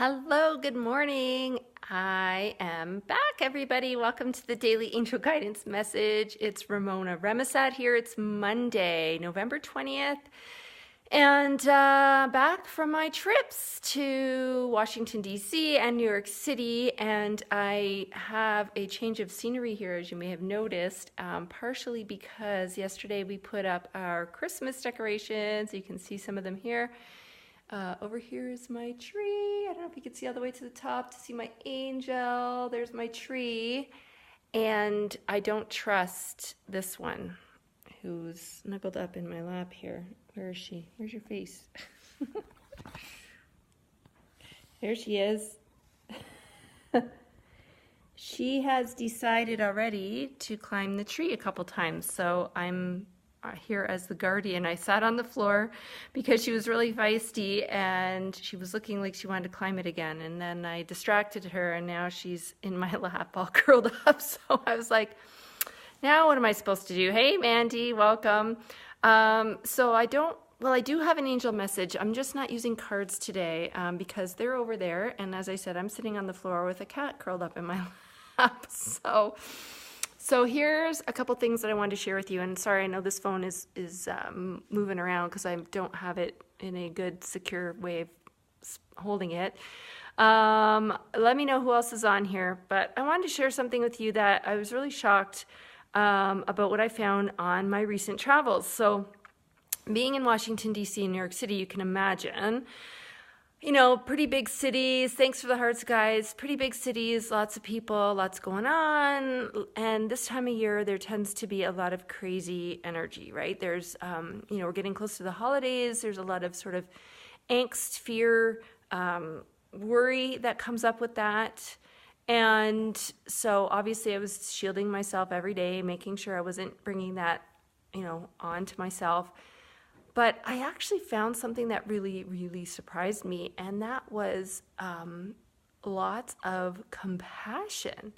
Hello, good morning. I am back, everybody. Welcome to the Daily Angel Guidance Message. It's Ramona Remisat here. It's Monday, November 20th. And back from my trips to Washington, D.C. and New York City. And I have a change of scenery here, as you may have noticed, partially because yesterday we put up our Christmas decorations. You can see some of them here. Over here is my tree. I don't know if you can see all the way to the top to see my angel. There's my tree. And I don't trust this one who's snuggled up in my lap here. Where is she? Where's your face? There she is. She has decided already to climb the tree a couple times. So I'm here as the guardian. I sat on the floor because she was really feisty and she was looking like she wanted to climb it again. And then I distracted her and now she's in my lap all curled up. So I was like, now what am I supposed to do? Hey, Mandy, welcome. So I do have an angel message. I'm just not using cards today because they're over there. And as I said, I'm sitting on the floor with a cat curled up in my lap. So here's a couple things that I wanted to share with you. And sorry, I know this phone is moving around because I don't have it in a good, secure way of holding it. Let me know who else is on here. But I wanted to share something with you that I was really shocked about what I found on my recent travels. So being in Washington, D.C. and New York City, you can imagine, pretty big cities. Thanks for the hearts, guys. Pretty big cities, lots of people, lots going on. And this time of year, there tends to be a lot of crazy energy, right? There's, we're getting close to the holidays. There's a lot of sort of angst, fear, worry that comes up with that. And so obviously I was shielding myself every day, making sure I wasn't bringing that, on to myself. But I actually found something that really, really surprised me, and that was lots of compassion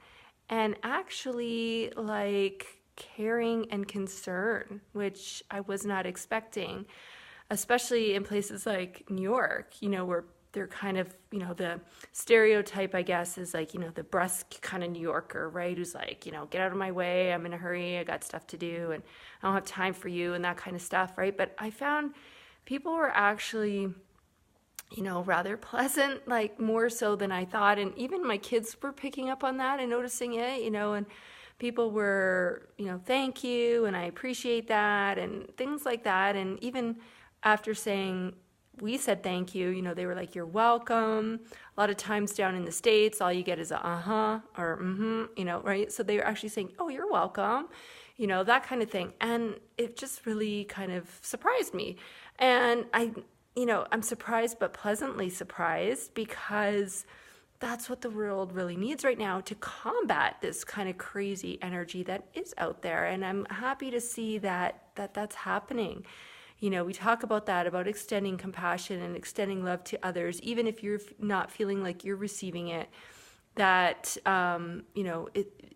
and actually like caring and concern, which I was not expecting, especially in places like New York, where they're kind of, the stereotype, I guess, is like, the brusque kind of New Yorker, right? Who's like, get out of my way. I'm in a hurry. I got stuff to do and I don't have time for you and that kind of stuff, right? But I found people were actually, rather pleasant, like more so than I thought. And even my kids were picking up on that and noticing it, and people were, thank you and I appreciate that and things like that. And even after saying, we said thank you, they were like, you're welcome. A lot of times down in the States, all you get is a uh-huh or mm-hmm, right? So they were actually saying, oh, you're welcome, that kind of thing. And it just really kind of surprised me. And I'm surprised, but pleasantly surprised, because that's what the world really needs right now to combat this kind of crazy energy that is out there. And I'm happy to see that's happening. We talk about that, about extending compassion and extending love to others, even if you're not feeling like you're receiving it, that,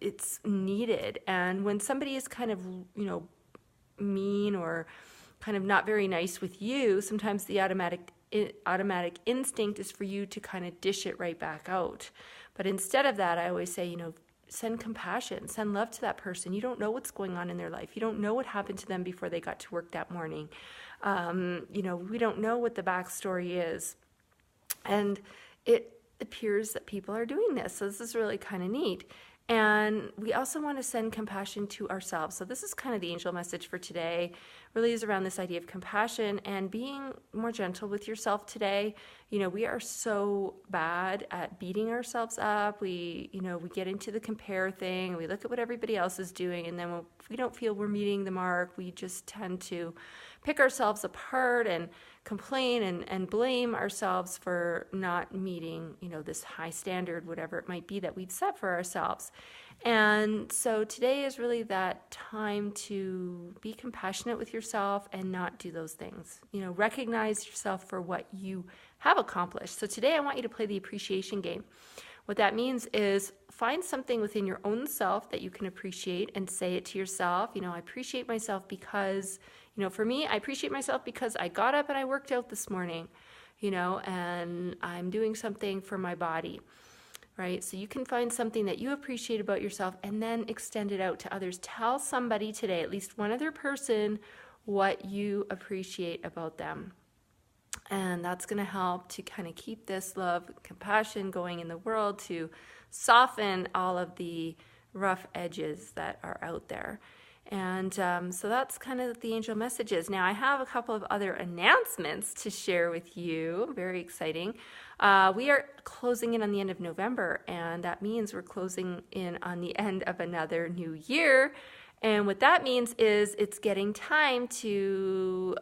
it's needed. And when somebody is kind of, mean or kind of not very nice with you, sometimes the automatic instinct is for you to kind of dish it right back out. But instead of that, I always say, send compassion, send love to that person. You don't know what's going on in their life. You don't know what happened to them before they got to work that morning. We don't know what the backstory is. And it appears that people are doing this. So this is really kind of neat. And we also want to send compassion to ourselves. So this is kind of the angel message for today, really is around this idea of compassion and being more gentle with yourself today. We are so bad at beating ourselves up. We get into the compare thing. We look at what everybody else is doing. And then if we don't feel we're meeting the mark, we just tend to pick ourselves apart and complain and blame ourselves for not meeting, this high standard, whatever it might be that we've set for ourselves. And so today is really that time to be compassionate with yourself and not do those things. Recognize yourself for what you have accomplished. So today I want you to play the appreciation game. What that means is find something within your own self that you can appreciate and say it to yourself. I appreciate myself because, for me, I appreciate myself because I got up and I worked out this morning. and I'm doing something for my body, right? So you can find something that you appreciate about yourself and then extend it out to others. Tell somebody today, at least one other person, what you appreciate about them. And that's going to help to kind of keep this love, compassion going in the world, to soften all of the rough edges that are out there. And so that's kind of the angel messages. Now, I have a couple of other announcements to share with you. Very exciting. We are closing in on the end of November, and that means we're closing in on the end of another new year. And what that means is it's getting time to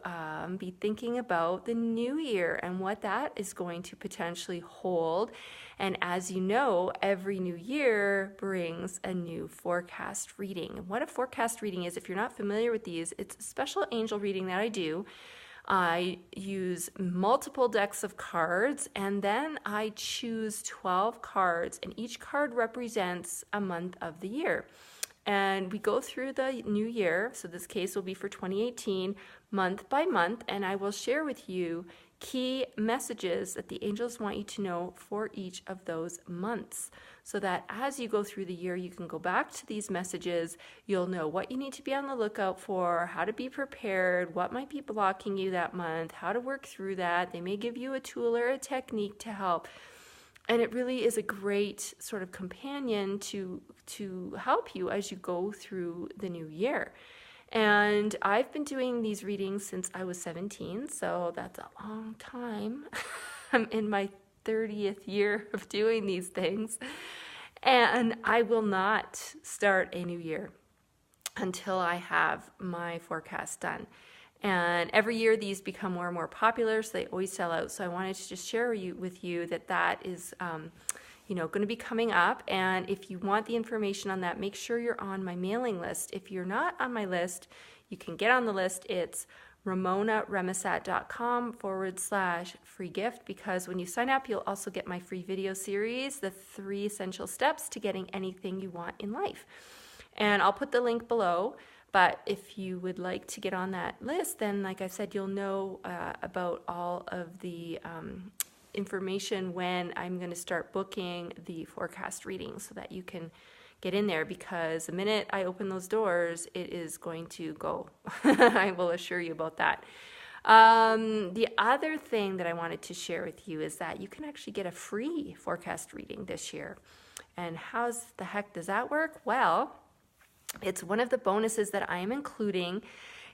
be thinking about the new year and what that is going to potentially hold. And as you know, every new year brings a new forecast reading. And what a forecast reading is, if you're not familiar with these, it's a special angel reading that I do. I use multiple decks of cards, and then I choose 12 cards, and each card represents a month of the year. And we go through the new year, so this case will be for 2018, month by month, and I will share with you key messages that the angels want you to know for each of those months, so that as you go through the year, you can go back to these messages. You'll know what you need to be on the lookout for, how to be prepared, what might be blocking you that month, how to work through that. They may give you a tool or a technique to help. And it really is a great sort of companion to help you as you go through the new year. And I've been doing these readings since I was 17, so that's a long time. I'm in my 30th year of doing these things. And I will not start a new year until I have my forecast done. And every year these become more and more popular, so they always sell out. So I wanted to just share with you that is going to be coming up. And if you want the information on that, make sure you're on my mailing list. If you're not on my list, you can get on the list. It's ramonaremisat.com/free gift, because when you sign up, you'll also get my free video series, the 3 essential steps to getting anything you want in life. And I'll put the link below. But if you would like to get on that list, then like I said, you'll know about all of the information when I'm going to start booking the forecast reading, so that you can get in there, because the minute I open those doors, it is going to go. I will assure you about that. The other thing that I wanted to share with you is that you can actually get a free forecast reading this year. And how the heck does that work? Well, it's one of the bonuses that I am including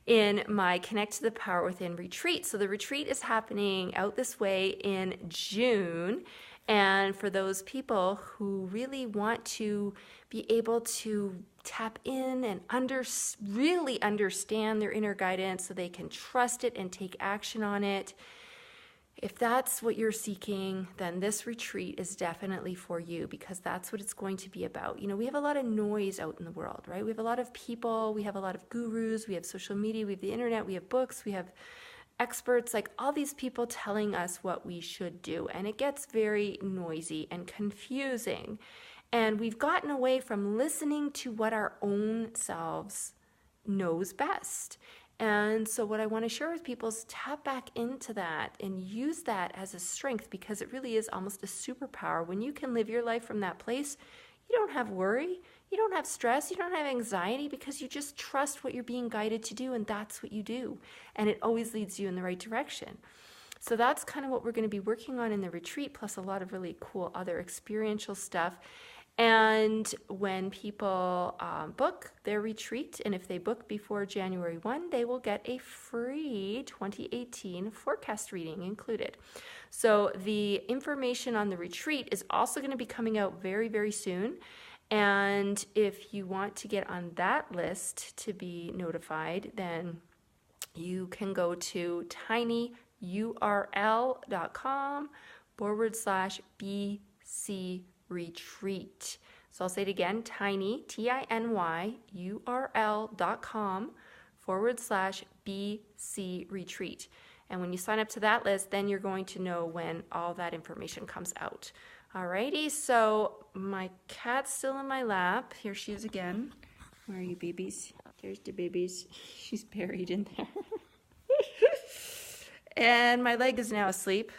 in my Connect to the Power Within retreat. So the retreat is happening out this way in June. And for those people who really want to be able to tap in and really understand their inner guidance so they can trust it and take action on it, if that's what you're seeking, then this retreat is definitely for you, because that's what it's going to be about. We have a lot of noise out in the world, right? We have a lot of people, we have a lot of gurus, we have social media, we have the internet, we have books, we have experts, like all these people telling us what we should do. And it gets very noisy and confusing. And we've gotten away from listening to what our own selves knows best. And so what I want to share with people is tap back into that and use that as a strength, because it really is almost a superpower. When you can live your life from that place, you don't have worry, you don't have stress, you don't have anxiety, because you just trust what you're being guided to do, and that's what you do. And it always leads you in the right direction. So that's kind of what we're going to be working on in the retreat, plus a lot of really cool other experiential stuff. And when people book their retreat, and if they book before January 1, they will get a free 2018 forecast reading included. So the information on the retreat is also going to be coming out very, very soon. And if you want to get on that list to be notified, then you can go to tinyurl.com/BC retreat. So I'll say it again, tiny, tinyurl.com/BC retreat. And when you sign up to that list, then you're going to know when all that information comes out. Alrighty, so my cat's still in my lap. Here she is again. Where are you, babies? There's the babies. She's buried in there. And my leg is now asleep.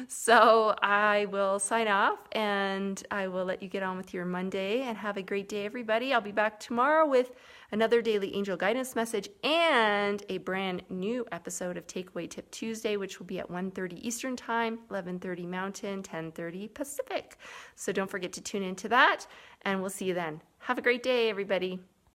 So I will sign off and I will let you get on with your Monday and have a great day, everybody. I'll be back tomorrow with another daily angel guidance message and a brand new episode of Takeaway Tip Tuesday, which will be at 1:30 Eastern Time, 11:30 Mountain, 10:30 Pacific. So don't forget to tune into that, and we'll see you then. Have a great day, everybody.